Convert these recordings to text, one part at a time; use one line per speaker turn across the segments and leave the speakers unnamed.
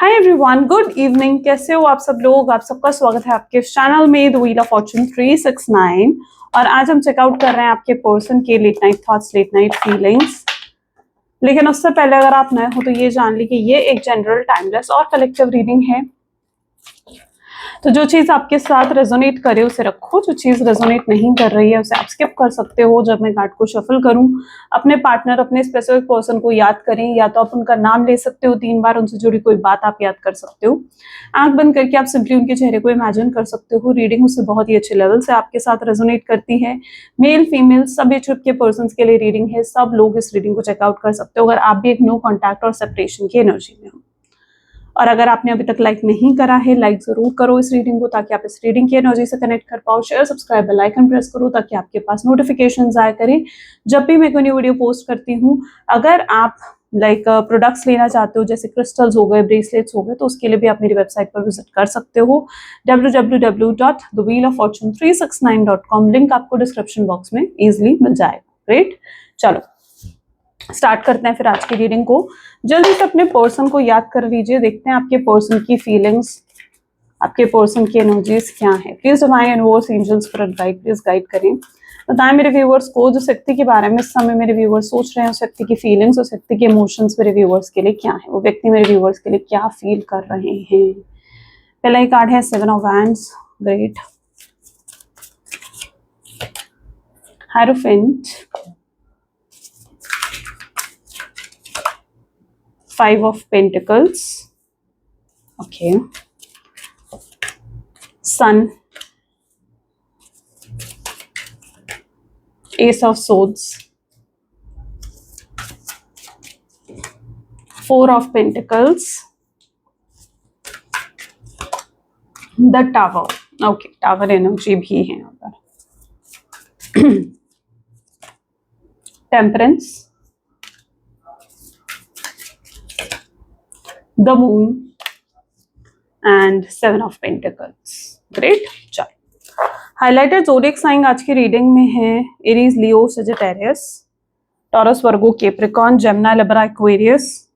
Hi everyone, good evening. कैसे हो आप सब लोग? आप सबका स्वागत है आपके चैनल में द व्हील ऑफ फॉर्चून 369। और आज हम चेकआउट कर रहे हैं आपके पर्सन के late night thoughts, late night feelings. लेकिन उससे पहले अगर आप नए हो तो ये जान ली कि ये एक जनरल, टाइमलेस और कलेक्टिव रीडिंग है। तो जो चीज आपके साथ रेजोनेट करे उसे रखो, जो चीज रेजोनेट नहीं कर रही है उसे आप स्किप कर सकते हो। जब मैं कार्ड को शफल करूं, अपने पार्टनर, अपने स्पेसिफिक पर्सन को याद करें, या तो आप उनका नाम ले सकते हो 3 बार, उनसे जुड़ी कोई बात आप याद कर सकते हो। आंख बंद करके आप सिंपली उनके चेहरे को इमेजिन कर सकते हो। रीडिंग उससे बहुत ही अच्छे लेवल से आपके साथ रेजोनेट करती है। मेल फीमेल सभी ट्रिप के पर्सन के लिए रीडिंग है। सब लोग इस रीडिंग को चेकआउट कर सकते हो अगर आप भी एक नो कॉन्टैक्ट और सेपरेशन की एनर्जी में हो। और अगर आपने अभी तक लाइक नहीं करा है, लाइक जरूर करो इस रीडिंग को, ताकि आप इस रीडिंग की एनर्जी से कनेक्ट कर पाओ। Share, subscribe, bell icon press करो ताकि आपके पास नोटिफिकेशंस आया करें जब भी मैं कोई न्यू वीडियो पोस्ट करती हूँ। अगर आप लाइक प्रोडक्ट्स लेना चाहते हो, जैसे क्रिस्टल्स हो गए, ब्रेसलेट्स हो गए, तो उसके लिए भी आप मेरी वेबसाइट पर विजिट कर सकते हो www.thewheeloffortune369.com। लिंक आपको डिस्क्रिप्शन बॉक्स में इजिली मिल जाएगा। ग्रेट, चलो स्टार्ट करते हैं फिर आज की रीडिंग को। जल्दी से अपने पर्सन को याद कर लीजिए। देखते हैं आपके पर्सन की फीलिंग्स, आपके पर्सन की एनर्जीज क्या है। Please divine universe, angels, spirit guide, please guide करें। बताएं मेरे व्यूअर्स को जिस व्यक्ति के बारे में इस समय मेरे व्यूअर्स सोच रहे हैं, उस व्यक्ति की फीलिंग्स, उस व्यक्ति के इमोशंस मेरे व्यूअर्स के लिए क्या है, वो व्यक्ति मेरे व्यूअर्स के लिए क्या फील कर रहे हैं। पहला ही कार्ड है 7 of wands. Great, hierophant, 5 of Pentacles, okay, Sun, Ace of Swords, 4 of Pentacles, The Tower, okay, Tower energy भी है यहाँ पर। Temperance, The Moon and 7 of Pentacles. Great, चलो हाइलाइटेड ज़ोडिएक साइन आज की रीडिंग में है Aries, Leo, Sagittarius, Taurus, Virgo, Capricorn, Gemini, Libra, Aquarius.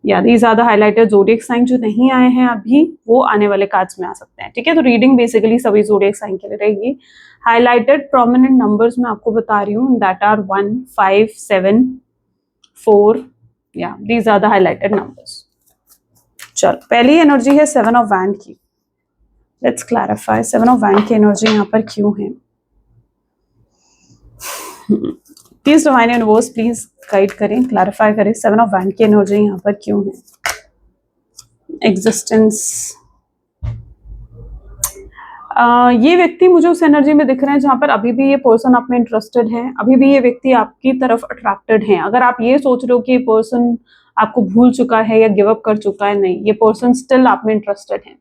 या these are the highlighted zodiac sign. जो नहीं आए हैं अभी वो आने वाले कार्ड्स में आ सकते हैं। ठीक है, तो रीडिंग बेसिकली सभी ज़ोडिएक साइन के लिए रहेगी। हाइलाइटेड प्रोमिनेंट नंबर्स मैं आपको बता रही हूँ, दैट आर 1, 5, 7, 4। या these are the highlighted numbers. चलो पहली एनर्जी है 7 ऑफ वैंड की। लेट्स क्लैरिफाई 7 ऑफ वैंड की एनर्जी यहाँ पर क्यों है। Please divine universe please guide करें, क्लैरिफाई करें 7 ऑफ वैंड की एनर्जी यहाँ पर क्यों है। एग्जिस्टेंस, ये व्यक्ति मुझे उस एनर्जी में दिख रहे हैं जहां पर अभी भी ये पर्सन आप में इंटरेस्टेड है, अभी भी ये व्यक्ति आपकी तरफ अट्रैक्टेड है। अगर आप ये सोच रहे हो कि ये पर्सन आपको भूल चुका है या गिव अप कर चुका है, नहीं, ये पर्सन स्टिल आप में इंटरेस्टेड है।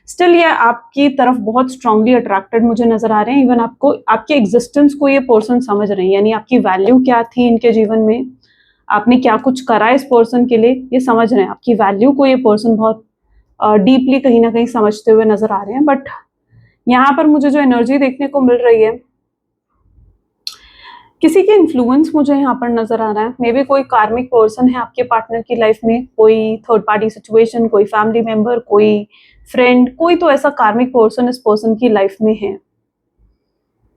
स्टिल ये आपकी तरफ बहुत स्ट्रांगली अट्रैक्टेड मुझे नजर आ रहे हैं। इवन आपको, आपके एग्जिस्टेंस को ये पर्सन समझ रहे हैं, यानी आपकी वैल्यू क्या थी इनके जीवन में, आपने क्या कुछ करा इस पर्सन के लिए, ये समझ रहे हैं। आपकी वैल्यू को ये पर्सन बहुत डीपली कहीं ना कहीं समझते हुए नजर आ रहे हैं। बट यहाँ पर मुझे जो एनर्जी देखने को मिल रही है, किसी के इन्फ्लुएंस मुझे यहाँ पर नजर आ रहा है। मे बी कोई कार्मिक पर्सन है आपके पार्टनर की लाइफ में, कोई थर्ड पार्टी सिचुएशन, कोई फैमिली मेंबर, कोई फ्रेंड, कोई तो ऐसा कार्मिक पर्सन इस पर्सन की लाइफ में है।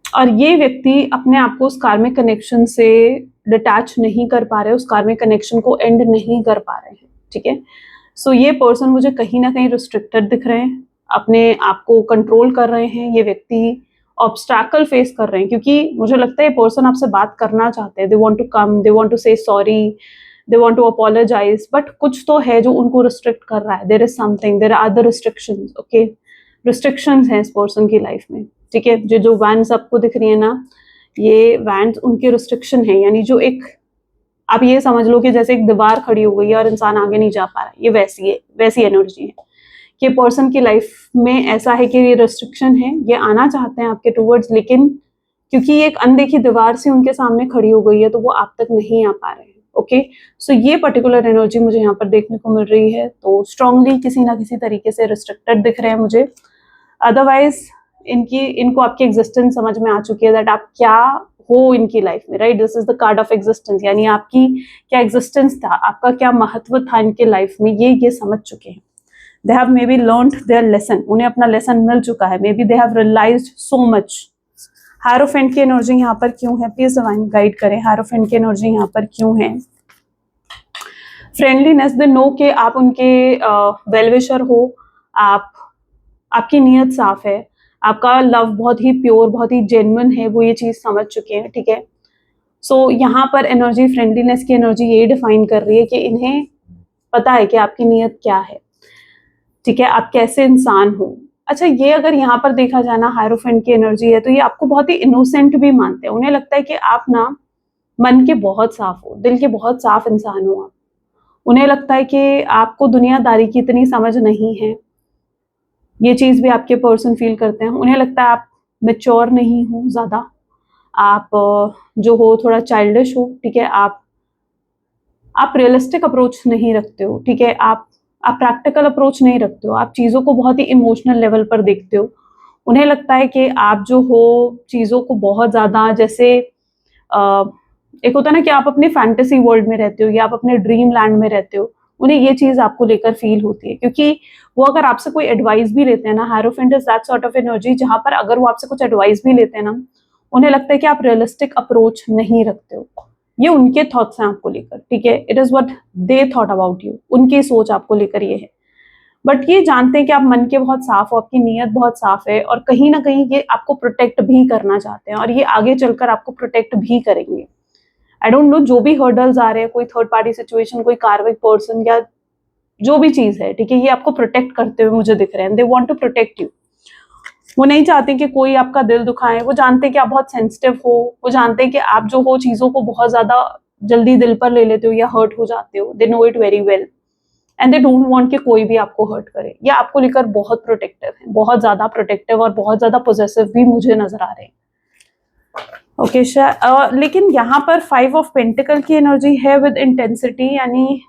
और ये व्यक्ति अपने आप को उस कार्मिक कनेक्शन से डिटैच नहीं कर पा रहे, उस कार्मिक कनेक्शन को एंड नहीं कर पा रहे हैं। ठीक है, सो ये पर्सन मुझे कहीं ना कहीं रिस्ट्रिक्टेड दिख रहे हैं, अपने आप को कंट्रोल कर रहे हैं। ये व्यक्ति ऑब्स्टैकल फेस कर रहे हैं क्योंकि मुझे लगता है ये पर्सन आपसे बात करना चाहते हैं। They want to come, they want to say sorry, they want to apologise, but कुछ तो है जो उनको रिस्ट्रिक्ट कर रहा है। There is something, there are other restrictions. Okay, restrictions हैं इस पर्सन की लाइफ में। ठीक है, जो वैंड्स आपको दिख रही है ना, ये वैंड्स उनके रिस्ट्रिक्शन है। यानी जो एक, आप ये समझ लो कि जैसे एक दीवार खड़ी हो गई है और इंसान आगे नहीं जा पा रहा है, ये वैसी है, वैसी एनर्जी है कि पर्सन की लाइफ में ऐसा है कि ये रिस्ट्रिक्शन है, ये आना चाहते हैं आपके टूवर्ड्स, लेकिन क्योंकि ये एक अनदेखी दीवार से उनके सामने खड़ी हो गई है तो वो आप तक नहीं आ पा रहे हैं। ओके, सो ये पर्टिकुलर एनर्जी मुझे यहाँ पर देखने को मिल रही है। तो स्ट्रांगली किसी ना किसी तरीके से रिस्ट्रिक्टेड दिख रहे हैं मुझे। अदरवाइज इनको आपकी एग्जिस्टेंस समझ में आ चुकी है, दैट आप क्या हो इनकी लाइफ में, right? This is the card of existence, यानी आपकी क्या एग्जिस्टेंस था, आपका क्या महत्व था इनके लाइफ में, ये समझ चुके हैं। They have maybe learned their lesson, उन्हें अपना लेसन मिल चुका है। Maybe they have realized so much. Hierophant की एनर्जी यहाँ पर क्यों है? प्लीज डिवाइन गाइड करें, हायरोफेंट की एनर्जी यहाँ पर क्यों है? फ्रेंडलीनेस, दे नो के आप उनके वेलविशर हो, आपकी नीयत साफ है, आपका लव बहुत ही प्योर, बहुत ही जेन्युइन है, वो ये चीज समझ चुके हैं, ठीक है? सो यहाँ पर एनर्जी, फ्रेंडलीनेस की एनर्जी ये डिफाइन कर रही है कि इन्हें पता है कि आपकी नीयत क्या है, ठीक है, आप कैसे इंसान हो। अच्छा, ये अगर यहाँ पर देखा जाए ना, हायरोफेंट की एनर्जी है, तो ये आपको बहुत ही इनोसेंट भी मानते हैं। उन्हें लगता है कि आप ना मन के बहुत साफ हो, दिल के बहुत साफ इंसान हो आप। उन्हें लगता है कि आपको दुनियादारी की इतनी समझ नहीं है, ये चीज भी आपके पर्सन फील करते हैं। उन्हें लगता है आप मेच्योर नहीं हो ज्यादा, आप जो हो थोड़ा चाइल्डिश हो, ठीक है, आप रियलिस्टिक अप्रोच नहीं रखते हो, ठीक है, आप प्रैक्टिकल अप्रोच नहीं रखते हो, आप चीज़ों को बहुत ही इमोशनल लेवल पर देखते हो। उन्हें लगता है कि आप जो हो चीज़ों को बहुत ज़्यादा, जैसे एक होता है ना कि आप अपने फैंटेसी वर्ल्ड में रहते हो या आप अपने ड्रीम लैंड में रहते हो, उन्हें ये चीज़ आपको लेकर फील होती है। क्योंकि वो अगर आपसे कोई एडवाइस भी लेते हैं ना, hierophant is that sort of energy जहाँ पर अगर वो आपसे कुछ एडवाइस भी लेते हैं ना, उन्हें लगता है कि आप रियलिस्टिक अप्रोच नहीं रखते हो। ये उनके थॉट्स हैं आपको लेकर, ठीक है, it is what they thought about you, उनकी सोच आपको लेकर ये है। बट ये जानते हैं कि आप मन के बहुत साफ हो, आपकी नीयत बहुत साफ है, और कहीं ना कहीं ये आपको प्रोटेक्ट भी करना चाहते हैं, और ये आगे चलकर आपको प्रोटेक्ट भी करेंगे। आई डोंट नो, जो भी हर्डल्स आ रहे हैं, कोई थर्ड पार्टी सिचुएशन, कोई कार्मिक पर्सन, या जो भी चीज है, ठीक है, ये आपको प्रोटेक्ट करते हुए मुझे दिख रहे हैं। They want to protect you. वो नहीं चाहते कि कोई आपका दिल दुखाए, वो जानते हैं कि आप बहुत सेंसिटिव हो, वो जानते हैं कि आप जो हो चीजों को बहुत ज्यादा जल्दी दिल पर ले लेते हो या हर्ट हो जाते हो। They know it very well and they don't want कि कोई भी आपको हर्ट करे। या आपको लेकर बहुत प्रोटेक्टिव है, बहुत ज्यादा प्रोटेक्टिव और बहुत ज्यादा पॉजिटिव भी मुझे नजर आ रहे हैं। ओके, लेकिन यहाँ पर 5 ऑफ पेंटिकल की एनर्जी है विद इंटेंसिटी, यानी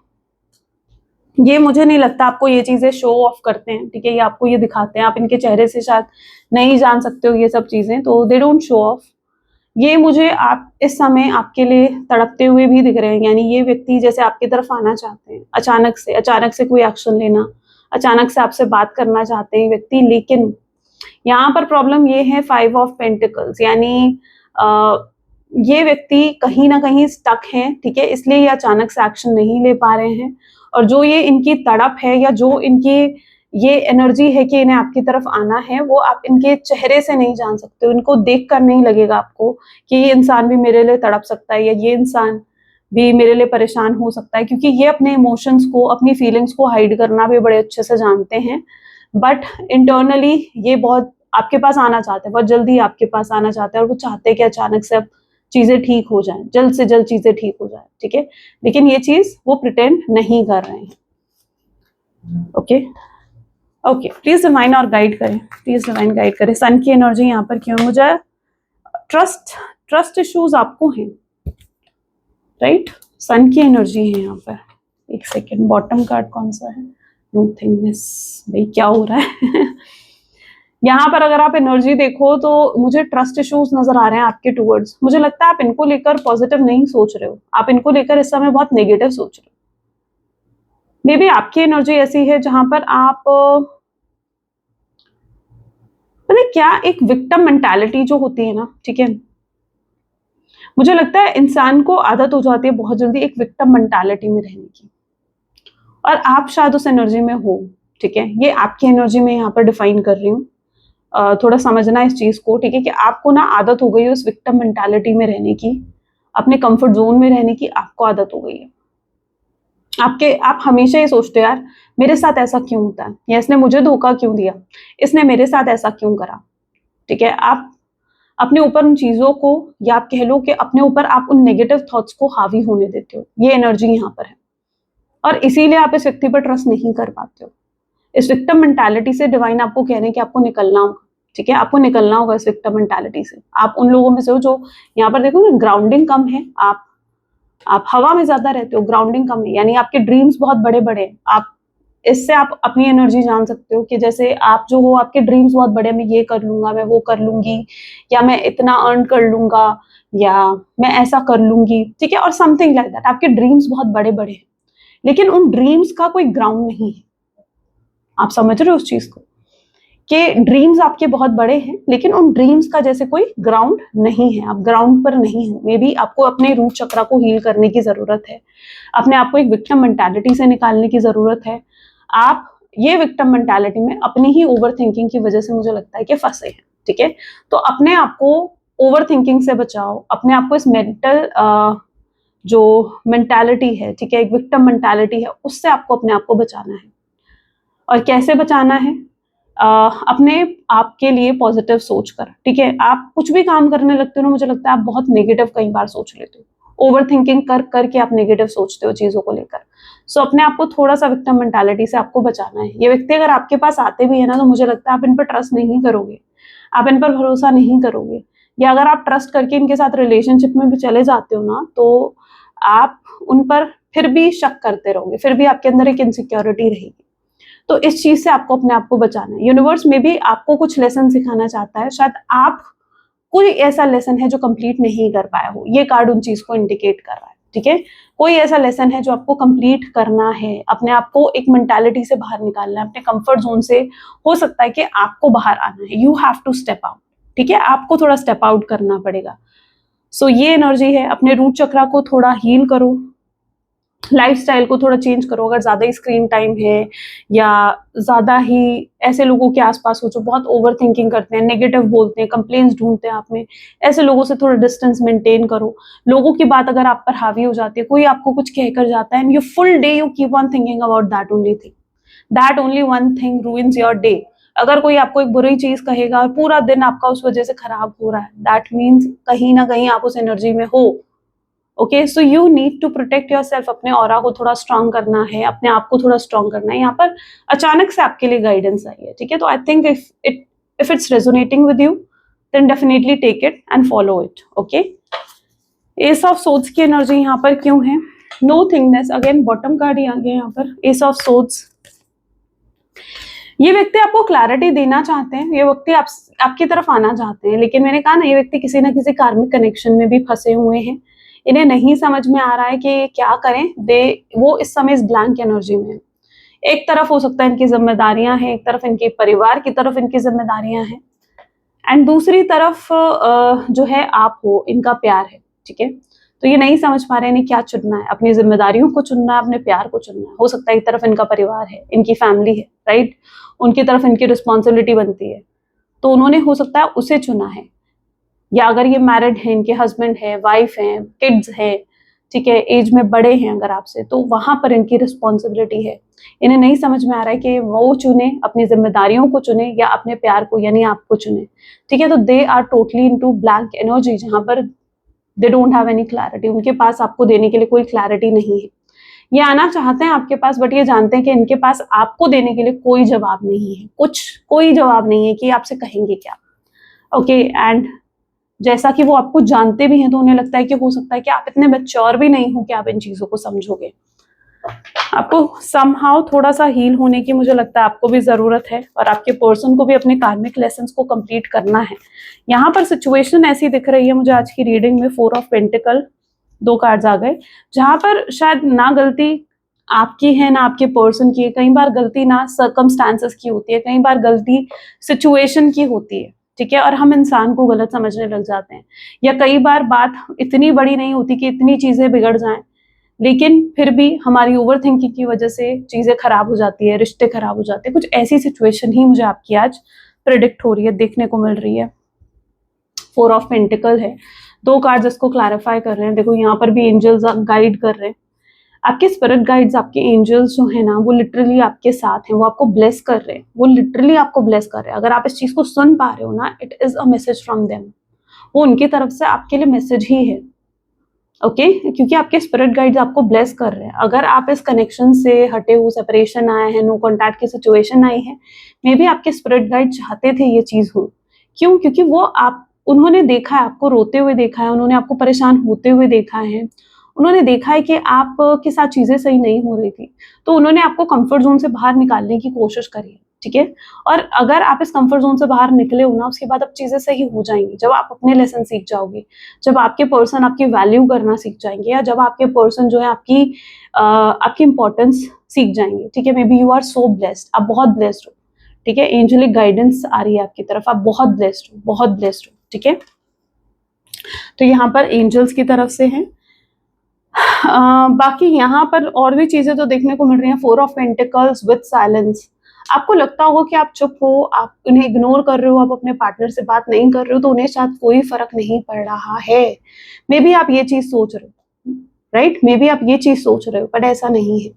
ये मुझे नहीं लगता आपको ये चीजें शो ऑफ करते हैं, ठीक है, ये आपको ये दिखाते हैं, आप इनके चेहरे से शायद नहीं जान सकते हो ये सब चीजें, तो दे डोंट शो ऑफ। ये मुझे आप इस समय आपके लिए तड़पते हुए भी दिख रहे हैं, यानी ये व्यक्ति जैसे आपकी तरफ आना चाहते हैं, अचानक से कोई एक्शन लेना, अचानक से आपसे बात करना चाहते हैं व्यक्ति। लेकिन यहाँ पर प्रॉब्लम ये है 5 ऑफ पेंटिकल्स, यानी ये व्यक्ति कहीं ना कहीं स्टक हैं, ठीक है, इसलिए ये अचानक से एक्शन नहीं ले पा रहे हैं। और जो ये इनकी तड़प है, या जो इनकी ये एनर्जी है कि इन्हें आपकी तरफ आना है, वो आप इनके चेहरे से नहीं जान सकते हो। इनको देख कर नहीं लगेगा आपको कि ये इंसान भी मेरे लिए तड़प सकता है, या ये इंसान भी मेरे लिए परेशान हो सकता है, क्योंकि ये अपने इमोशंस को, अपनी फीलिंग्स को हाइड करना भी बड़े अच्छे से जानते हैं। बट इंटरनली ये बहुत आपके पास आना चाहते हैं, बहुत जल्दी आपके पास आना चाहते हैं, और वो चाहते हैं कि अचानक से अब चीजें ठीक हो जाएं, जल्द से जल्द चीजें ठीक हो जाएं, ठीक है। लेकिन ये चीज वो प्रिटेंड नहीं कर रहे हैं। ओके ओके, प्लीज डिवाइन और गाइड करें, प्लीज डिवाइन गाइड करें। सन की एनर्जी यहाँ पर क्यों? मुझे ट्रस्ट इश्यूज आपको हैं, राइट? सन की एनर्जी है यहाँ पर। एक सेकेंड, बॉटम कार्ड कौन सा है? नथिंगनेस, भाई क्या हो रहा है? यहाँ पर अगर आप एनर्जी देखो तो मुझे ट्रस्ट इश्यूज नजर आ रहे हैं आपके टूवर्ड्स। मुझे लगता है आप इनको लेकर पॉजिटिव नहीं सोच रहे हो, आप इनको लेकर इस समय बहुत नेगेटिव सोच रहे हो। मे बी आपकी एनर्जी ऐसी है जहां पर आप मतलब क्या, एक विक्टिम मेंटालिटी जो होती है ना, ठीक है, मुझे लगता है इंसान को आदत हो जाती है बहुत जल्दी एक विक्टिम मेंटालिटी में रहने की, और आप शायद उस एनर्जी में हो, ठीक है। ये आपकी एनर्जी में यहाँ पर डिफाइन कर रही हूँ। थोड़ा समझना इस चीज को, ठीक है, कि आपको ना आदत हो गई है उस विक्टिम मेंटालिटी में रहने की, अपने कंफर्ट जोन में रहने की आपको आदत हो गई है। आप हमेशा ये सोचते हो, यार मेरे साथ ऐसा क्यों होता है, या इसने मुझे धोखा क्यों दिया, इसने मेरे साथ ऐसा क्यों करा, ठीक है। आप अपने ऊपर उन चीजों को, या आप कह लो कि अपने ऊपर आप उन नेगेटिव थॉट्स को हावी होने देते हो। ये एनर्जी यहाँ पर है, और इसीलिए आप इस व्यक्ति पर ट्रस्ट नहीं कर पाते हो। इस विक्टिम मेंटालिटी से डिवाइन आपको कह रहे हैं कि आपको निकलना होगा, ठीक है, आपको निकलना होगा इस विक्टिम मेंटालिटी से। आप उन लोगों में से हो जो यहाँ पर देखो ना, ग्राउंडिंग कम है, आप हवा में ज्यादा रहते हो, ग्राउंडिंग कम है, यानी आपके ड्रीम्स बहुत बड़े बड़े हैं, आप इससे आप अपनी एनर्जी जान सकते हो कि जैसे आप जो हो, आपके ड्रीम्स बहुत बड़े, मैं ये कर लूंगा, मैं वो कर लूंगी, या मैं इतना अर्न कर लूंगा, या मैं ऐसा कर लूंगी, ठीक है, और समथिंग लाइक दैट। आपके ड्रीम्स बहुत बड़े बड़े हैं, लेकिन उन ड्रीम्स का कोई ग्राउंड नहीं है। आप समझ रहे हो उस चीज को, कि ड्रीम्स आपके बहुत बड़े हैं, लेकिन उन ड्रीम्स का जैसे कोई ग्राउंड नहीं है, आप ग्राउंड पर नहीं हो। मे बी आपको अपने रूट चक्रा को हील करने की जरूरत है, अपने आप को एक विक्टिम मेंटालिटी से निकालने की जरूरत है। आप ये विक्टिम मेंटालिटी में अपनी ही ओवर थिंकिंग की वजह से मुझे लगता है कि फंसे हैं, ठीक है। तो अपने आप को ओवर थिंकिंग से बचाओ, अपने आप को इस मेंटल जो मेंटालिटी है, ठीक है, एक विक्टिम मेंटालिटी है, उससे आपको अपने आप को बचाना है। और कैसे बचाना है? अपने आप के लिए पॉजिटिव सोचकर, ठीक है। आप कुछ भी काम करने लगते हो ना, मुझे लगता है आप बहुत नेगेटिव कई बार सोच लेते हो, ओवर थिंकिंग कर करके आप नेगेटिव सोचते हो चीजों को लेकर। सो अपने आप को थोड़ा सा विक्टिम मेंटालिटी से आपको बचाना है। ये व्यक्ति अगर आपके पास आते भी है ना, तो मुझे लगता है आप इन पर ट्रस्ट नहीं करोगे, आप इन पर भरोसा नहीं करोगे, या अगर आप ट्रस्ट करके इनके साथ रिलेशनशिप में भी चले जाते हो ना, तो आप उन पर फिर भी शक करते रहोगे, फिर भी आपके अंदर एक इनसिक्योरिटी रहेगी। तो इस चीज से आपको अपने आप को बचाना है। यूनिवर्स में भी आपको कुछ लेसन सिखाना चाहता है, शायद आप कोई ऐसा लेसन है जो कंप्लीट नहीं कर पाए हो, ये कार्ड उन चीज को इंडिकेट कर रहा है, ठीक है। कोई ऐसा लेसन है जो आपको कंप्लीट करना है, अपने आप को एक मेंटालिटी से बाहर निकालना है, अपने कंफर्ट जोन से। हो सकता है कि आपको बाहर आना है, you have to step out, ठीक है, आपको थोड़ा स्टेप आउट करना पड़ेगा। सो ये एनर्जी है, अपने रूट चक्रा को थोड़ा हील करो, लाइफस्टाइल को थोड़ा चेंज करो। अगर ज्यादा ही स्क्रीन टाइम है, या ज्यादा ही ऐसे लोगों के आसपास हो जो बहुत ओवर थिंकिंग करते हैं, नेगेटिव बोलते हैं, कंप्लेंट्स ढूंढते हैं आप में, ऐसे लोगों से थोड़ा डिस्टेंस मेंटेन करो। लोगों की बात अगर आप पर हावी हो जाती है, कोई आपको कुछ कहकर जाता है, and you full day you keep on thinking about that only thing, that only one thing ruins your day. अगर कोई आपको एक बुरी चीज कहेगा और पूरा दिन आपका उस वजह से खराब हो रहा है, दैट मीन्स कहीं ना कहीं आप उस एनर्जी में हो। Okay, so you need to protect yourself, अपने ऑरा को थोड़ा स्ट्रांग करना है, अपने आप को थोड़ा स्ट्रांग करना है। यहाँ पर अचानक से आपके लिए गाइडेंस आई है, ठीक है। तो I think if it's resonating with you, then definitely take it and follow it. Okay, ace of swords की एनर्जी यहाँ पर क्यों है? Nothingness, again bottom card ही आ गया यहाँ पर, एस ऑफ सोर्ड्स। ये व्यक्ति आपको क्लैरिटी देना चाहते हैं, ये व्यक्ति आपकी तरफ आना चाहते हैं, लेकिन मैंने कहा ना, ये व्यक्ति किसी ना किसी कार्मिक कनेक्शन में भी फंसे हुए हैं। इन्हें नहीं समझ में आ रहा है कि क्या करें। वो इस समय इस ब्लैंक एनर्जी में है। एक तरफ हो सकता है इनकी जिम्मेदारियां हैं, एक तरफ इनके परिवार की तरफ इनकी जिम्मेदारियां हैं, एंड दूसरी तरफ जो है आप हो, इनका प्यार है, ठीक है। तो ये नहीं समझ पा रहे इन्हें क्या चुनना है, अपनी जिम्मेदारियों को चुनना है, अपने प्यार को चुनना है। हो सकता है एक तरफ इनका परिवार है, इनकी फैमिली है, राइट, उनकी तरफ इनकी रिस्पॉन्सिबिलिटी बनती है, तो उन्होंने हो सकता है उसे चुना है। या अगर ये मैरिड है, इनके हस्बैंड है, वाइफ है, किड्स है, ठीक है, एज में बड़े हैं अगर आपसे, तो वहां पर इनकी रिस्पॉन्सिबिलिटी है। इन्हें नहीं समझ में आ रहा है कि वो चुने, अपनी जिम्मेदारियों को चुने, या अपने प्यार को यानी आपको चुने, ठीक है। तो they are totally into blank energy, जहां पर they don't have any clarity. उनके पास आपको देने के लिए कोई क्लैरिटी नहीं है। ये आना चाहते हैं आपके पास, बट ये जानते हैं कि इनके पास आपको देने के लिए कोई जवाब नहीं है, कोई जवाब नहीं है कि आपसे कहेंगे क्या। ओके, एंड जैसा कि वो आपको जानते भी हैं, तो उन्हें लगता है कि हो सकता है कि आप इतने मैच्योर भी नहीं हो कि आप इन चीजों को समझोगे। आपको समहाउ थोड़ा सा हील होने की मुझे लगता है आपको भी जरूरत है, और आपके पर्सन को भी अपने कार्मिक लेसन्स को कंप्लीट करना है। यहाँ पर सिचुएशन ऐसी दिख रही है मुझे आज की रीडिंग में, 4 ऑफ पेंटिकल, 2 कार्ड्स आ गए, जहां पर शायद ना गलती आपकी है ना आपके पर्सन की है। कई बार गलती ना सर्कमस्टांसेस की होती है, कई बार गलती सिचुएशन की होती है, ठीक है, और हम इंसान को गलत समझने लग जाते हैं। या कई बार बात इतनी बड़ी नहीं होती कि इतनी चीजें बिगड़ जाएं, लेकिन फिर भी हमारी ओवर थिंकिंग की वजह से चीजें खराब हो जाती है, रिश्ते खराब हो जाते हैं। कुछ ऐसी सिचुएशन ही मुझे आपकी आज प्रिडिक्ट हो रही है, देखने को मिल रही है। 4 ऑफ पेंटिकल है, 2 कार्ड्स इसको क्लैरिफाई कर रहे हैं। देखो यहाँ पर भी एंजल्स गाइड कर रहे हैं, आपके स्पिरिट गाइड्स, आपके एंजल्स जो है ना, वो लिटरली आपके साथ हैं, वो आपको ब्लेस कर रहे हैं, वो लिटरली आपको ब्लेस कर रहे हैं। अगर आप इस चीज को सुन पा रहे हो ना, it is a message from them, वो उनकी तरफ से आपके लिए मैसेज ही है। ओके, क्योंकि आपके स्पिरिट गाइड्स आपको ब्लेस कर रहे हैं। अगर आप इस कनेक्शन से हटे हो, सेपरेशन आए हैं, नो कॉन्टैक्ट की सिचुएशन आई है, मे बी आपके स्पिरिट गाइड चाहते थे ये चीज हो। क्यों? क्योंकि उन्होंने देखा है, आपको रोते हुए देखा है, उन्होंने आपको परेशान होते हुए देखा है, उन्होंने देखा है कि आप के साथ चीजें सही नहीं हो रही थी, तो उन्होंने आपको कंफर्ट जोन से बाहर निकालने की कोशिश करी है, ठीक है। और अगर आप इस कंफर्ट जोन से बाहर निकले हो ना, उसके बाद अब चीजें सही हो जाएंगी जब आप अपने लेसन सीख जाओगे, जब आपके पर्सन आपकी वैल्यू करना सीख जाएंगे, या जब आपके पर्सन जो है आपकी इंपॉर्टेंस सीख जाएंगे, ठीक है। Maybe you are so blessed, आप बहुत ब्लेस्ड हो, ठीक है। एंजेलिक गाइडेंस आ रही है आपकी तरफ, आप बहुत ब्लेस्ड हो, बहुत ब्लेस्ड हो, ठीक है। तो यहाँ पर एंजल्स की तरफ से हैं। बाकी यहाँ पर और भी चीजें तो देखने को मिल रही हैं। 4 ऑफ पेंटिकल्स विद साइलेंस। आपको लगता होगा कि आप चुप हो, आप उन्हें इग्नोर कर रहे हो, आप अपने पार्टनर से बात नहीं कर रहे हो, तो उन्हें शायद कोई फर्क नहीं पड़ रहा है। मे बी आप ये चीज सोच रहे हो, राइट, मे बी आप ये चीज सोच रहे हो, बट ऐसा नहीं है।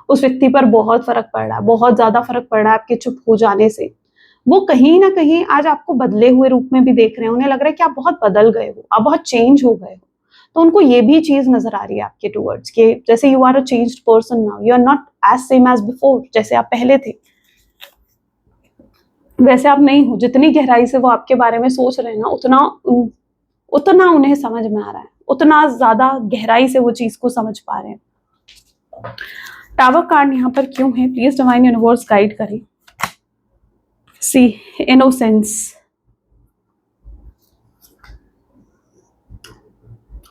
उस व्यक्ति पर बहुत फर्क पड़ रहा है, बहुत ज्यादा फर्क पड़ रहा है आपके चुप हो जाने से। वो कहीं ना कहीं आज आपको बदले हुए रूप में भी देख रहे हैं, उन्हें लग रहा है कि आप बहुत बदल गए हो, आप बहुत चेंज हो गए हो। तो उनको ये भी चीज नजर आ रही है आपके टूवर्ड्स के, जैसे you are a changed person now, you are not as same as before, जैसे आप पहले थे वैसे आप नहीं हो। जितनी गहराई से वो आपके बारे में सोच रहे हैं ना, उतना उन्हें समझ में आ रहा है, उतना ज्यादा गहराई से वो चीज को समझ पा रहे हैं। टावर कार्ड यहाँ पर क्यों है, प्लीज डिवाइन यूनिवर्स गाइड करें। सी इनोसेंस।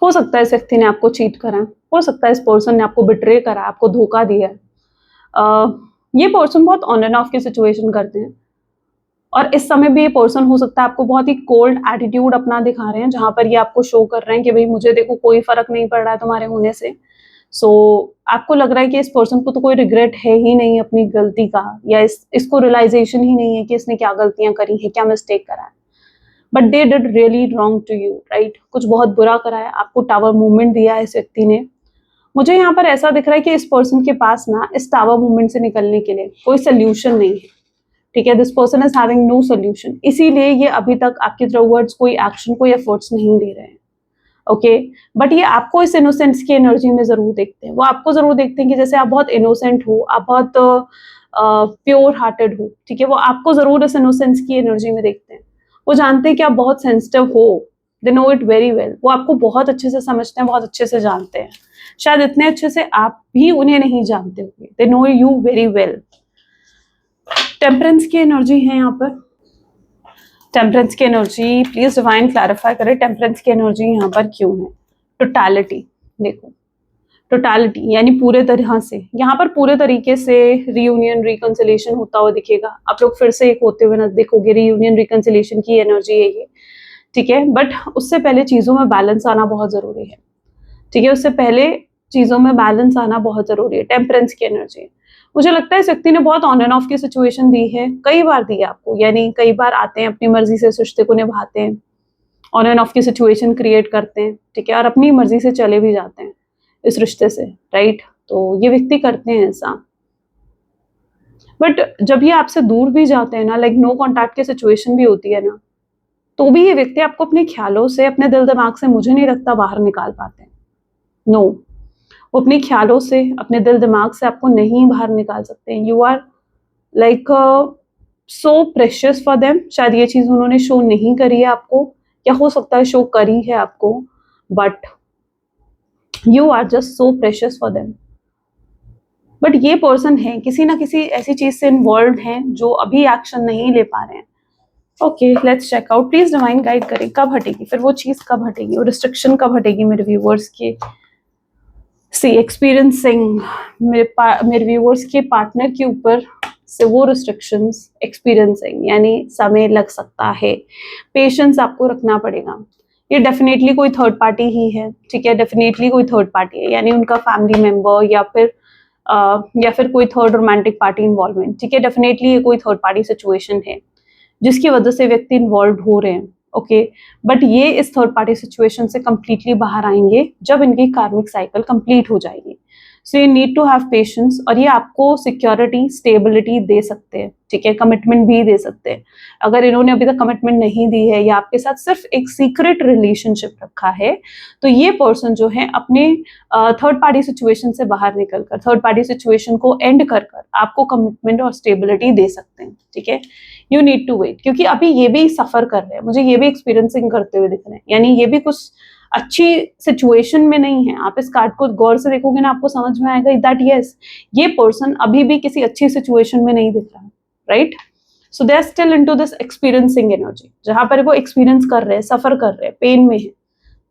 हो सकता है इस व्यक्ति ने आपको चीट करा, हो सकता है इस पर्सन ने आपको बिट्रे करा, आपको धोखा दिया। ये पर्सन बहुत ऑन एंड ऑफ की सिचुएशन करते हैं, और इस समय भी ये पर्सन हो सकता है आपको बहुत ही कोल्ड एटीट्यूड अपना दिखा रहे हैं, जहां पर ये आपको शो कर रहे हैं कि भाई मुझे देखो कोई फर्क नहीं पड़ रहा है तुम्हारे होने से। सो आपको लग रहा है कि इस पर्सन को तो कोई रिग्रेट है ही नहीं अपनी गलती का, या इसको रियलाइजेशन ही नहीं है कि इसने क्या गलतियां करी है, क्या मिस्टेक करा है। But they did really wrong to you, right, कुछ बहुत बुरा करा है आपको, टावर मूवमेंट दिया है इस व्यक्ति ने। मुझे यहाँ पर ऐसा दिख रहा है कि इस पर्सन के पास ना इस टावर मूवमेंट से निकलने के लिए कोई सोल्यूशन नहीं है, ठीक है। This person is having no solution, इसीलिए ये अभी तक आपके टुवर्ड्स कोई एक्शन, कोई एफर्ट्स नहीं ले रहे हैं, ओके। बट ये आपको इस इनोसेंस की एनर्जी में जरूर देखते हैं, वो आपको जरूर देखते हैं कि जैसे आप बहुत इनोसेंट हो, आप बहुत प्योर हार्टेड हो, ठीक है। वो आपको जरूर इस इनोसेंस की एनर्जी में देखते हैं। वो जानते हैं कि आप बहुत सेंसिटिव हो, they know it very well. वो आपको बहुत अच्छे से समझते हैं, बहुत अच्छे से जानते हैं, शायद इतने अच्छे से आप भी उन्हें नहीं जानते होंगे। They know you very well. Temperance की एनर्जी है यहाँ पर, टेम्परेंस की एनर्जी प्लीज डिवाइन क्लैरिफाई करें, टेम्परेंस की एनर्जी यहाँ पर क्यों है। टोटलिटी, देखो टोटलिटी यानी पूरे तरह से, यहाँ पर पूरे तरीके से रियूनियन रिकंसिलेशन होता हुआ दिखेगा। आप लोग फिर से एक होते हुए ना देखोगे, रियूनियन रिकंसिलेशन की एनर्जी है ये, ठीक है। बट उससे पहले चीजों में बैलेंस आना बहुत जरूरी है, ठीक है। उससे पहले चीजों में बैलेंस आना बहुत जरूरी है। टेम्परेंस की एनर्जी, मुझे लगता है इस व्यक्ति ने बहुत ऑन एंड ऑफ की सिचुएशन दी है, कई बार दी है आपको, यानी कई बार आते हैं अपनी मर्जी से इस रिश्ते को निभाते हैं, ऑन एंड ऑफ की सिचुएशन क्रिएट करते हैं, ठीक है, और अपनी मर्जी से चले भी जाते हैं इस रिश्ते से, राइट। तो ये व्यक्ति करते हैं ऐसा। बट जब ये आपसे दूर भी जाते हैं ना, लाइक नो कॉन्टैक्ट की सिचुएशन भी होती है ना, तो भी ये व्यक्ति आपको अपने ख्यालों से, अपने दिल दिमाग से मुझे नहीं लगता बाहर निकाल पाते हैं। नो, वो अपने ख्यालों से, अपने दिल दिमाग से आपको नहीं बाहर निकाल सकते। You are like so precious for them. शायद ये चीज उन्होंने शो नहीं करी है आपको, या हो सकता है शो करी है आपको, but you are just so precious for them. But ये पर्सन है किसी ना किसी ऐसी चीज से इन्वॉल्व हैं जो अभी एक्शन नहीं ले पा रहे हैं। Okay, let's check out, please divine guide करें कब हटेगी, फिर वो चीज कब हटेगी, वो रिस्ट्रिक्शन कब हटेगी मेरे व्यूवर्स के। सी एक्सपीरियंसिंग, मेरे व्यूवर्स के पार्टनर के ऊपर से वो रिस्ट्रिक्शंस एक्सपीरियंसिंग, यानी समय लग सकता है, पेशेंस आपको रखना पड़ेगा। ये डेफिनेटली कोई थर्ड पार्टी ही है, ठीक है, डेफिनेटली कोई थर्ड पार्टी है, यानी उनका फैमिली मेंबर या फिर कोई थर्ड रोमांटिक पार्टी इन्वॉल्वमेंट, ठीक है। डेफिनेटली ये कोई थर्ड पार्टी सिचुएशन है जिसकी वजह से व्यक्ति इन्वॉल्व हो रहे हैं, ओके। बट ये इस थर्ड पार्टी सिचुएशन से कंप्लीटली बाहर आएंगे जब इनकी कार्मिक साइकिल कंप्लीट हो जाएगी। So you need to have patience, और ये आपको सिक्योरिटी, स्टेबिलिटी दे सकते हैं, ठीक है, कमिटमेंट भी दे सकते हैं। अगर इन्होंने अभी तक कमिटमेंट नहीं दी है, या आपके साथ सिर्फ एक सीक्रेट रिलेशनशिप रखा है, तो ये पर्सन जो है अपने थर्ड पार्टी सिचुएशन से बाहर निकलकर, थर्ड पार्टी सिचुएशन को एंड कर आपको कमिटमेंट और स्टेबिलिटी दे सकते हैं, ठीक है। यू नीड टू वेट, क्योंकि अभी ये भी सफर कर रहे हैं, मुझे ये भी एक्सपीरियंसिंग करते हुए दिख रहे हैं, यानी ये भी कुछ अच्छी सिचुएशन में नहीं है। आप इस कार्ड को गौर से देखोगे ना, आपको समझ में आएगा दैट यस, ये पर्सन अभी भी किसी अच्छी सिचुएशन में नहीं दिख रहा है, right. So they are still into this experiencing energy, जहां पर वो एक्सपीरियंस कर रहे हैं, सफर कर रहे हैं, पेन में है,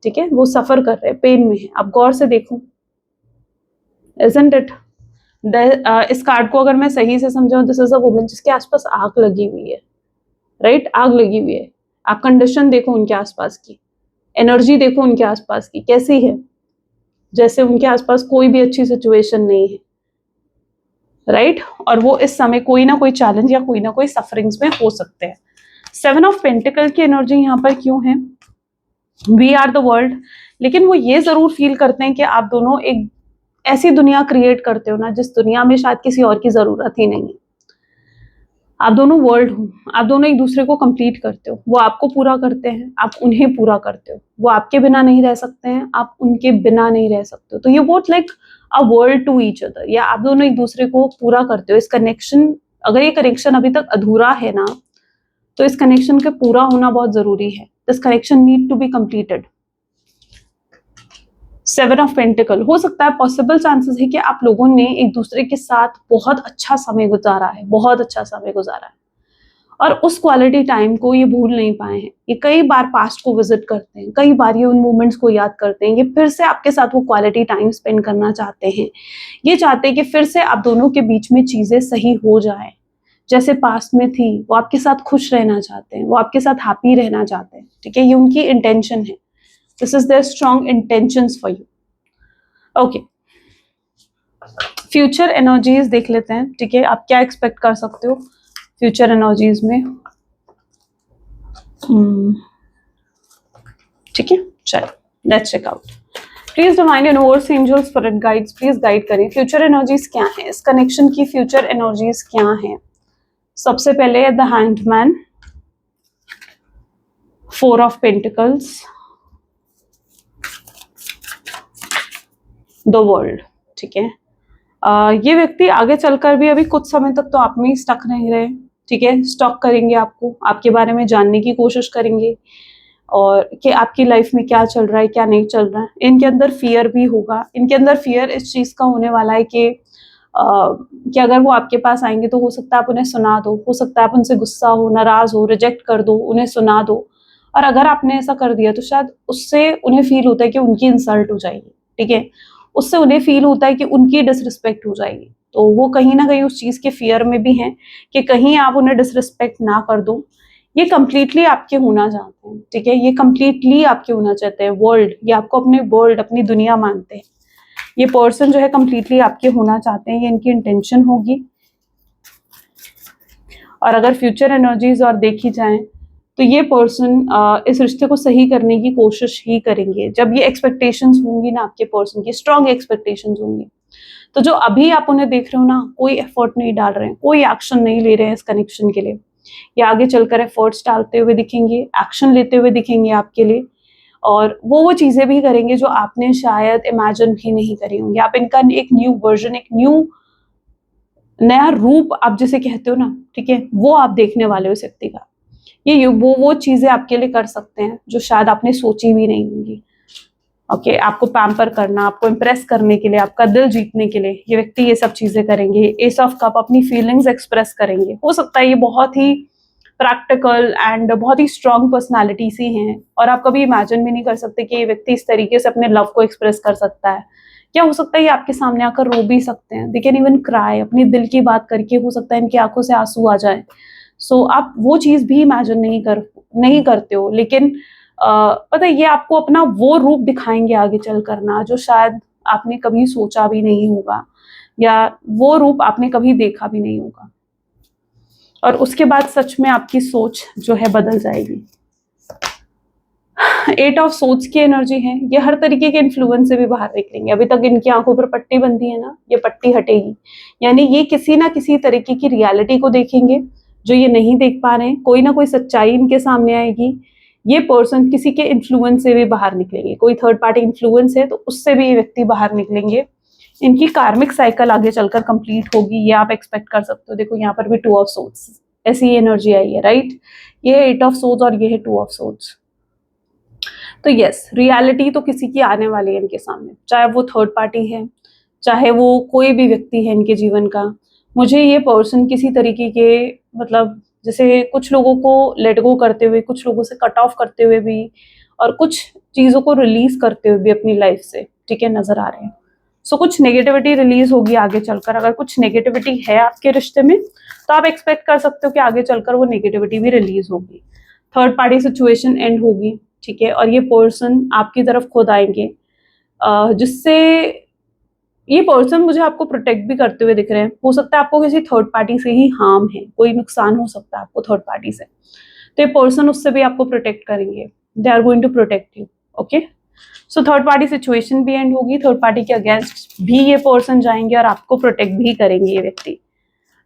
ठीक है, वो सफर कर रहे हैं, पेन में है। आप गौर से देखो, isn't it? इस कार्ड को अगर मैं सही से समझाऊं, दिस इज अ वुमन जिसके आसपास आग लगी हुई है, राइट, आग लगी हुई है। आप कंडीशन देखो उनके आसपास की, एनर्जी देखो उनके आसपास की कैसी है, जैसे उनके आसपास कोई भी अच्छी सिचुएशन नहीं है, राइट। और वो इस समय कोई ना कोई चैलेंज या कोई ना कोई सफरिंग्स में हो सकते हैं। 7 ऑफ पेंटिकल की एनर्जी यहाँ पर क्यों है? वी आर द वर्ल्ड, लेकिन वो ये जरूर फील करते हैं कि आप दोनों एक ऐसी दुनिया क्रिएट करते हो ना, जिस दुनिया में शायद किसी और की जरूरत ही नहीं है। आप दोनों वर्ल्ड हो, आप दोनों एक दूसरे को कंप्लीट करते हो, वो आपको पूरा करते हैं, आप उन्हें पूरा करते हो, वो आपके बिना नहीं रह सकते हैं, आप उनके बिना नहीं रह सकते हो। तो you both like a world to each other, या आप दोनों एक दूसरे को पूरा करते हो। इस कनेक्शन, अगर ये कनेक्शन अभी तक अधूरा है ना, तो इस कनेक्शन का पूरा होना बहुत जरूरी है। This connection need to be completed. 7 of pentacle, हो सकता है, पॉसिबल चांसेस है कि आप लोगों ने एक दूसरे के साथ बहुत अच्छा समय गुजारा है, बहुत अच्छा समय गुजारा है, और उस क्वालिटी टाइम को ये भूल नहीं पाए हैं। ये कई बार पास्ट को विजिट करते हैं, कई बार ये उन मोमेंट्स को याद करते हैं, ये फिर से आपके साथ वो क्वालिटी टाइम स्पेंड करना चाहते हैं। ये चाहते हैं कि फिर से आप दोनों के बीच में चीजें सही हो जाए, जैसे पास्ट में थी। वो आपके साथ खुश रहना चाहते हैं, वो आपके साथ हैप्पी रहना चाहते हैं, ठीक है, ये उनकी इंटेंशन है। This is their strong intentions for you. Okay, future energies देख लेते हैं, ठीक है, आप क्या एक्सपेक्ट कर सकते हो फ्यूचर एनर्जीज में। ठीक है, चलो let's check out. Please divine universe, angels, spirit guides, please guide करें फ्यूचर एनर्जीज क्या है, इस कनेक्शन की फ्यूचर एनर्जीज क्या है। सबसे पहले the handman, 4 of pentacles, the world, ठीक है। ये व्यक्ति आगे चलकर भी अभी कुछ समय तक तो आप में ही स्टक नहीं रहे, ठीक है, स्टॉक करेंगे आपको, आपके बारे में जानने की कोशिश करेंगे, और कि आपकी लाइफ में क्या चल रहा है, क्या नहीं चल रहा है। इनके अंदर फियर भी होगा, इनके अंदर फियर इस चीज का होने वाला है कि अगर वो आपके पास आएंगे तो हो सकता है आप उन्हें सुना दो, हो सकता है आप उनसे गुस्सा हो, नाराज हो, रिजेक्ट कर दो, उन्हें सुना दो। और अगर आपने ऐसा कर दिया तो शायद उससे उन्हें फील होता है कि उनकी इंसल्ट हो जाएगी, ठीक है, उससे उन्हें फील होता है कि उनकी डिसरिस्पेक्ट हो जाएगी। तो वो कहीं ना कहीं उस चीज के फियर में भी हैं कि कहीं आप उन्हें डिसरिस्पेक्ट ना कर दो। ये कंप्लीटली आपके होना चाहते हैं, ठीक है, ये कंप्लीटली आपके होना चाहते हैं। वर्ल्ड, ये आपको अपने वर्ल्ड, अपनी दुनिया मानते हैं। ये पर्सन जो है कंप्लीटली आपके होना चाहते हैं, ये इनकी इंटेंशन होगी। और अगर फ्यूचर एनर्जीज और देखी जाएं तो ये पर्सन इस रिश्ते को सही करने की कोशिश ही करेंगे। जब ये एक्सपेक्टेशंस होंगी ना आपके पर्सन की, स्ट्रॉन्ग एक्सपेक्टेशंस होंगी, तो जो अभी आप उन्हें देख रहे हो ना, कोई एफर्ट नहीं डाल रहे हैं, कोई एक्शन नहीं ले रहे हैं इस कनेक्शन के लिए, ये आगे चलकर एफर्ट्स डालते हुए दिखेंगे, एक्शन लेते हुए दिखेंगे आपके लिए। और वो चीजें भी करेंगे जो आपने शायद इमेजिन भी नहीं करी होंगी। आप इनका एक न्यू वर्जन, एक नया रूप आप जिसे कहते हो ना, ठीक है, वो आप देखने वाले हो इस व्यक्ति का। ये वो चीजें आपके लिए कर सकते हैं जो शायद आपने सोची भी नहीं होंगी। ओके, आपको पैम्पर करना, आपको इम्प्रेस करने के लिए, आपका दिल जीतने के लिए ये व्यक्ति ये सब चीजें करेंगे। एस ऑफ कप, अपनी फीलिंग्स एक्सप्रेस करेंगे। हो सकता है ये बहुत ही प्रैक्टिकल एंड बहुत ही स्ट्रॉन्ग पर्सनालिटी सी हैं, और आप कभी इमेजिन भी नहीं कर सकते कि ये व्यक्ति इस तरीके से अपने लव को एक्सप्रेस कर सकता है। क्या हो सकता है ये आपके सामने आकर रो भी सकते हैं, दे कैन इवन क्राई, अपनी दिल की बात करके हो सकता है इनकी आंखों से आंसू आ जाए। सो आप वो चीज भी इमेजिन नहीं करते हो, लेकिन पता है ये आपको अपना वो रूप दिखाएंगे आगे चल करना, जो शायद आपने कभी सोचा भी नहीं होगा, या वो रूप आपने कभी देखा भी नहीं होगा। और उसके बाद सच में आपकी सोच जो है बदल जाएगी। 8 ऑफ सोच की एनर्जी है, ये हर तरीके के इन्फ्लुएंस से भी बाहर निकलेंगे। अभी तक इनकी आंखों पर पट्टी बंधी है ना, ये पट्टी हटेगी, यानी ये किसी ना किसी तरीके की रियलिटी को देखेंगे जो ये नहीं देख पा रहे हैं। कोई ना कोई सच्चाई इनके सामने आएगी। ये पर्सन किसी के इन्फ्लुएंस से भी बाहर निकलेंगे, कोई थर्ड पार्टी इन्फ्लुएंस है तो उससे भी ये व्यक्ति बाहर निकलेंगे। इनकी कार्मिक साइकिल आगे चलकर कंप्लीट होगी, ये आप एक्सपेक्ट कर सकते हो। देखो यहाँ पर भी 2 ऑफ सोर्ड्स ऐसी एनर्जी आई है, राइट। ये है 8 ऑफ सोर्ड्स और ये है 2 ऑफ सोर्ड्स। तो यस, रियलिटी तो किसी की आने वाली है इनके सामने, चाहे वो थर्ड पार्टी है, चाहे वो कोई भी व्यक्ति है इनके जीवन का। मुझे ये पर्सन किसी तरीके के, मतलब जैसे कुछ लोगों को लेट गो करते हुए, कुछ लोगों से कट ऑफ करते हुए भी, और कुछ चीज़ों को रिलीज करते हुए भी अपनी लाइफ से, ठीक है, नजर आ रहे हैं। सो कुछ नेगेटिविटी रिलीज होगी आगे चलकर। अगर कुछ नेगेटिविटी है आपके रिश्ते में तो आप एक्सपेक्ट कर सकते हो कि आगे चलकर वो नेगेटिविटी भी रिलीज होगी, थर्ड पार्टी सिचुएशन एंड होगी, ठीक है। और ये पर्सन आपकी तरफ खुद आएंगे, जिससे ये पर्सन मुझे आपको प्रोटेक्ट भी करते हुए दिख रहे हैं। हो सकता है आपको किसी थर्ड पार्टी से ही हार्म है, कोई नुकसान हो सकता है आपको थर्ड पार्टी से, तो ये पर्सन उससे भी आपको प्रोटेक्ट करेंगे। They are going to protect you, okay. So third party situation भी एंड होगी, थर्ड पार्टी के अगेंस्ट भी ये पर्सन जाएंगे और आपको प्रोटेक्ट भी करेंगे ये व्यक्ति।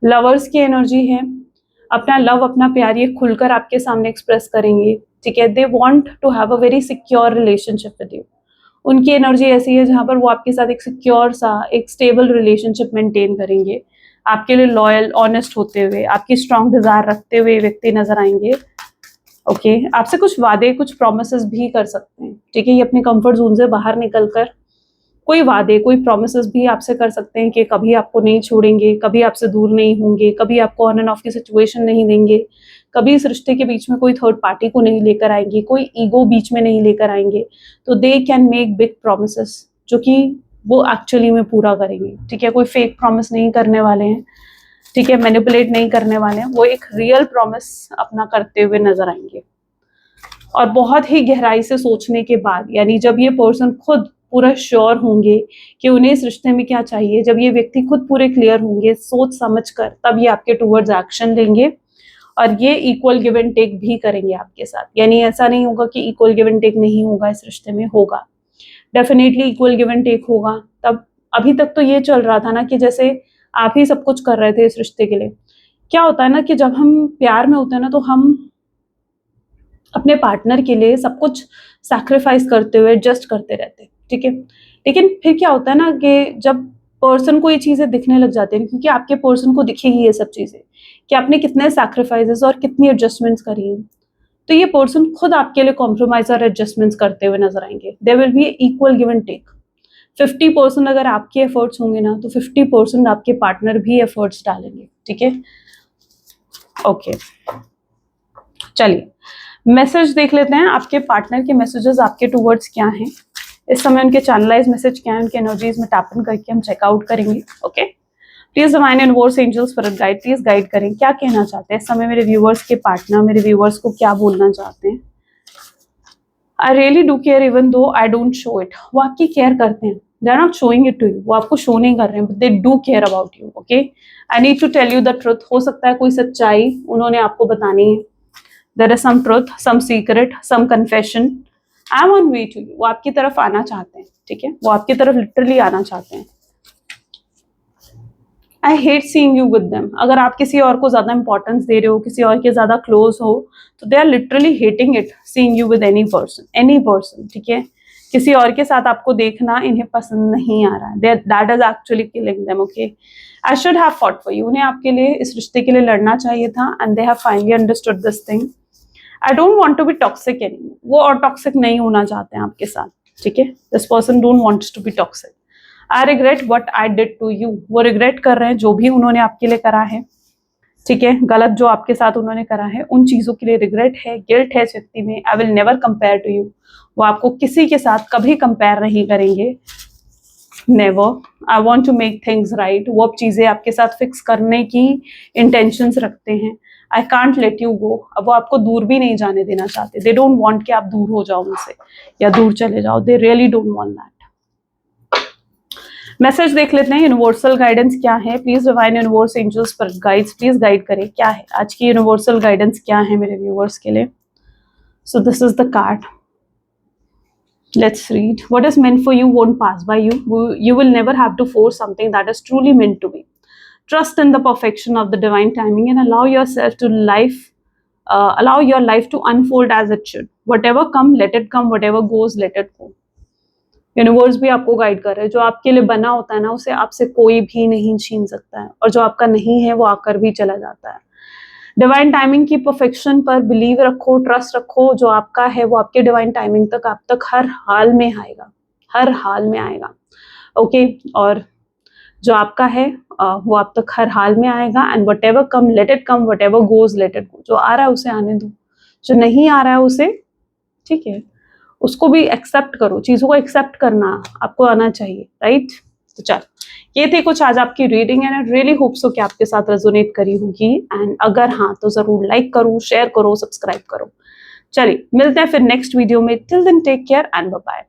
लवर्स की एनर्जी है, अपना लव, अपना प्यार ये खुलकर आपके सामने एक्सप्रेस करेंगे, ठीक है। They want to have a very secure relationship with you. उनकी एनर्जी ऐसी है जहां पर वो आपके साथ एक सिक्योर सा, एक स्टेबल रिलेशनशिप मेंटेन करेंगे, आपके लिए लॉयल, ऑनेस्ट होते हुए, आपकी स्ट्रॉन्ग डिजायर रखते हुए व्यक्ति नजर आएंगे, ओके। आपसे कुछ वादे, कुछ प्रोमिसेस भी कर सकते हैं, ठीक है। ये अपने कंफर्ट जोन से बाहर निकलकर कोई वादे, कोई प्रोमिसेस भी आपसे कर सकते हैं कि कभी आपको नहीं छोड़ेंगे, कभी आपसे दूर नहीं होंगे, कभी आपको ऑन एंड ऑफ की सिचुएशन नहीं देंगे, कभी इस रिश्ते के बीच में कोई थर्ड पार्टी को नहीं लेकर आएंगे, कोई ईगो बीच में नहीं लेकर आएंगे। तो they can make big promises जो कि वो एक्चुअली में पूरा करेंगे, ठीक है। कोई फेक प्रॉमिस नहीं करने वाले हैं, ठीक है, मैनिपुलेट नहीं करने वाले हैं, वो एक रियल प्रॉमिस अपना करते हुए नजर आएंगे। और बहुत ही गहराई से सोचने के बाद, यानी जब ये पर्सन खुद पूरा श्योर होंगे कि उन्हें इस रिश्ते में क्या चाहिए, जब ये व्यक्ति खुद पूरे क्लियर होंगे सोच समझकर, तब ये आपके टूवर्ड्स एक्शन लेंगे और ये इक्वल गिव एंड टेक भी करेंगे आपके साथ। यानी ऐसा नहीं होगा कि इक्वल गिव एंड टेक नहीं होगा, इस रिश्ते में होगा, definitely equal give and take होगा। तब अभी तक तो ये चल रहा था ना कि जैसे आप ही सब कुछ कर रहे थे इस रिश्ते के लिए। क्या होता है ना कि जब हम प्यार में होते हैं ना, तो हम अपने पार्टनर के लिए सब कुछ सैक्रिफाइस करते हुए एडजस्ट करते रहते हैं, ठीक है। लेकिन फिर क्या होता है ना कि जब पर्सन को ये चीजें दिखने लग जाती हैं, क्योंकि आपके पर्सन को दिखेगी ये सब चीजें कि आपने कितने सैक्रिफाइसेस और कितनी एडजस्टमेंट्स करी हैं, तो ये पर्सन खुद आपके लिए कॉम्प्रोमाइज और एडजस्टमेंट्स करते हुए नजर आएंगे। There will be equal give and take. 50% अगर आपके एफर्ट्स होंगे ना, तो 50% आपके पार्टनर भी एफर्ट्स डालेंगे, ठीक है। ओके, चलिए मैसेज देख लेते हैं। आपके पार्टनर के मैसेजेस आपके टूवर्ड्स क्या हैं इस समय, उनके चैनलाइज मैसेज क्या है, उनके एनर्जीज में टैप इन करके हम चेकआउट करेंगे, okay. Please divine universe angels for guide, please guide करें, क्या कहना चाहते हैं इस समय मेरे व्यूअर्स के पार्टनर, मेरे व्यूअर्स को क्या बोलना चाहते हैं। I really do care even though I don't show it. वो आपकी केयर करते हैं, they are not showing it to you, वो आपको शो नहीं कर रहे हैं, but they do care about you, okay. I need to tell you the truth. हो सकता है कोई सच्चाई उन्होंने आपको बतानी है, there is some truth, some secret, some confession. I am on way to you. वो आपकी तरफ आना चाहते हैं, ठीक है, वो आपकी तरफ लिटरली आना चाहते हैं। I hate seeing you with them. अगर आप किसी और को ज्यादा इंपॉर्टेंस दे रहे हो, किसी और के ज्यादा क्लोज हो, तो they are literally hating it, seeing you with any person, ठीक है। किसी और के साथ आपको देखना इन्हें पसंद नहीं आ रहा है, that is actually killing them, okay. I should have fought for you. उन्हें आपके लिए, इस रिश्ते के लिए लड़ना चाहिए था, and they have finally understood this thing. I don't want to be toxic anymore. वो और टॉक्सिक नहीं होना चाहते हैं आपके साथ, ठीक है। This person don't wants to be toxic. I regret what I did to you. वो रिग्रेट कर रहे हैं जो भी उन्होंने आपके लिए करा है, ठीक है, गलत जो आपके साथ उन्होंने करा है, उन चीजों के लिए रिग्रेट है, गिल्ट है इस व्यक्ति में। I will never compare to you. वो आपको किसी के साथ कभी कंपेयर नहीं करेंगे, never. I want to make things right. वो अब चीजें आपके साथ फिक्स करने की इंटेंशंस रखते हैं। I can't let you go. अब वो आपको दूर भी नहीं जाने देना चाहते। दे डोंट वांट कि आप दूर हो जाओ उनसे या दूर चले जाओ। They really don't want that. Message देख लेते हैं, यूनिवर्सल गाइडेंस क्या है। प्लीज डिवाइन यूनिवर्स एंजल्स पर गाइड्स, प्लीज गाइड करें, क्या है आज की यूनिवर्सल गाइडेंस, क्या है मेरे व्यूअर्स के लिए। So this is the card, let's read. What is meant for you won't pass by you. You will never have to force something that is truly meant to be. Trust in the perfection of the divine timing and allow yourself to allow your life to unfold as it should. Whatever come, let it come. Whatever goes, let it go. Universe भी आपको guide कर रहे हैं। जो आपके लिए बना होता है ना, उसे आपसे कोई भी नहीं छीन सकता है, और जो आपका नहीं है वो आकर भी चला जाता है। डिवाइन टाइमिंग की परफेक्शन पर बिलीव रखो, ट्रस्ट रखो, जो आपका है वो आपके डिवाइन टाइमिंग तक आप तक हर हाल में आएगा, हर हाल में आएगा। ओके, और जो आपका है वो आप तक हर हाल में आएगा। And what ever come let it come, what ever goes let it go. जो आ रहा है उसे आने दो, जो नहीं आ रहा है उसे, ठीक है, उसको भी एक्सेप्ट करो। चीजों को एक्सेप्ट करना आपको आना चाहिए, राइट। तो चल, ये थे कुछ आज आपकी reading, and I really hope so कि आपके साथ रेजोनेट करी होगी। एंड अगर हाँ तो जरूर लाइक करो, शेयर करो, सब्सक्राइब करो। चलिए मिलते हैं फिर नेक्स्ट वीडियो में। Till then take care and bye bye.